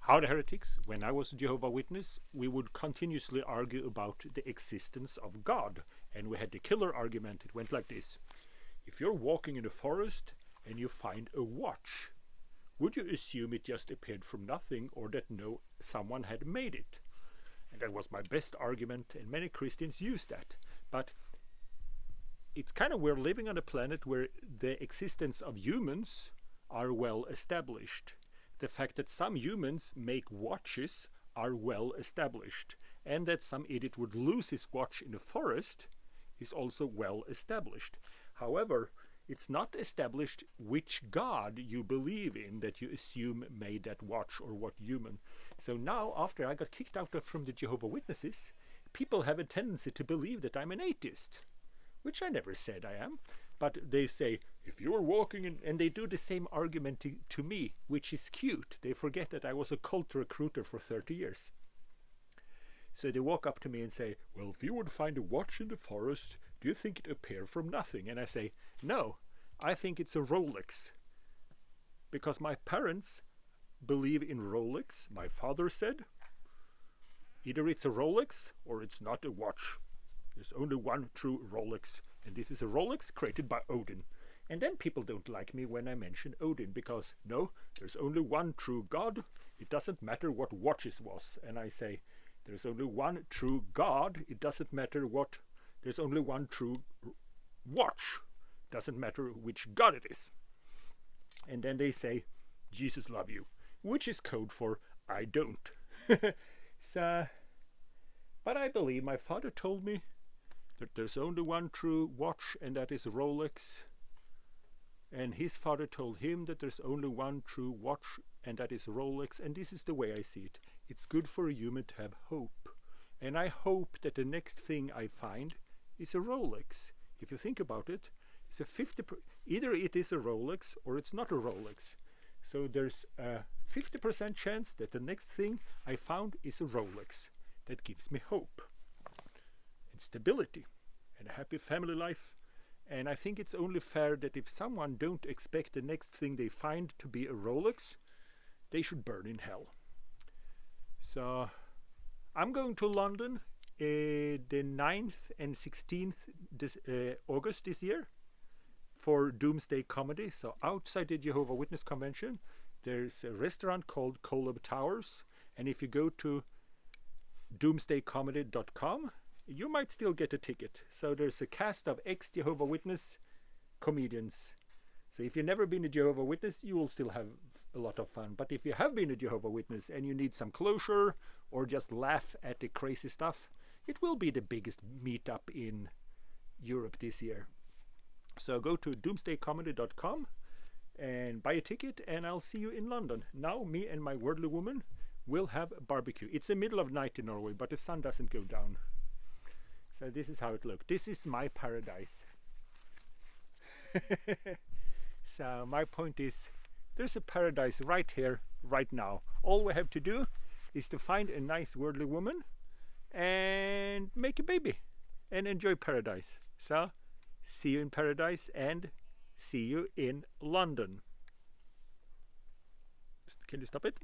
How the heretics, when I was a Jehovah's Witness, we would continuously argue about the existence of God. And we had the killer argument. It went like this. If you're walking in the forest and you find a watch, would you assume it just appeared from nothing, or that someone had made it? And that was my best argument, and many Christians use that. But it's kind of, we're living on a planet where the existence of humans are well established. The fact that some humans make watches are well established, and that some idiot would lose his watch in the forest is also well established. However, it's not established which God you believe in that you assume made that watch, or what human. So now, after I got kicked out from the Jehovah's Witnesses, people have a tendency to believe that I'm an atheist, which I never said I am. But they say, if you're walking in, and they do the same argument to me, which is cute. They forget that I was a cult recruiter for 30 years. So they walk up to me and say, well, if you would find a watch in the forest, do you think it appeared from nothing? And I say, no, I think it's a Rolex. Because my parents believe in Rolex. My father said, either it's a Rolex or it's not a watch. There's only one true Rolex. And this is a Rolex created by Odin. And then people don't like me when I mention Odin, because no, there's only one true God. It doesn't matter what watch it was. And I say, there's only one true God. It doesn't matter what. There's only one true watch. It doesn't matter which God it is. And then they say, Jesus love you, which is code for I don't. So, but I believe my father told me that there's only one true watch, and that is a Rolex. And his father told him that there's only one true watch, and that is a Rolex. And this is the way I see it. It's good for a human to have hope. And I hope that the next thing I find is a Rolex. If you think about it, it's a either it is a Rolex or it's not a Rolex. So there's a 50% chance that the next thing I found is a Rolex. That gives me hope and stability and a happy family life. And I think it's only fair that if someone don't expect the next thing they find to be a Rolex, they should burn in hell. So I'm going to London the 9th and 16th August this year for Doomsday Comedy. So outside the Jehovah's Witness convention, there's a restaurant called Collab Towers. And if you go to doomsdaycomedy.com, you might still get a ticket. So there's a cast of ex-Jehovah's Witness comedians. So if you've never been a Jehovah's Witness, you will still have a lot of fun. But if you have been a Jehovah's Witness and you need some closure or just laugh at the crazy stuff, it will be the biggest meetup in Europe this year. So go to doomsdaycomedy.com and buy a ticket, and I'll see you in London. Now me and my worldly woman will have a barbecue. It's the middle of night in Norway, but the sun doesn't go down. So this is how it looks. This is my paradise. So my point is, there's a paradise right here, right now. All we have to do is to find a nice worldly woman and make a baby and enjoy paradise. So see you in paradise and see you in London. Can you stop it?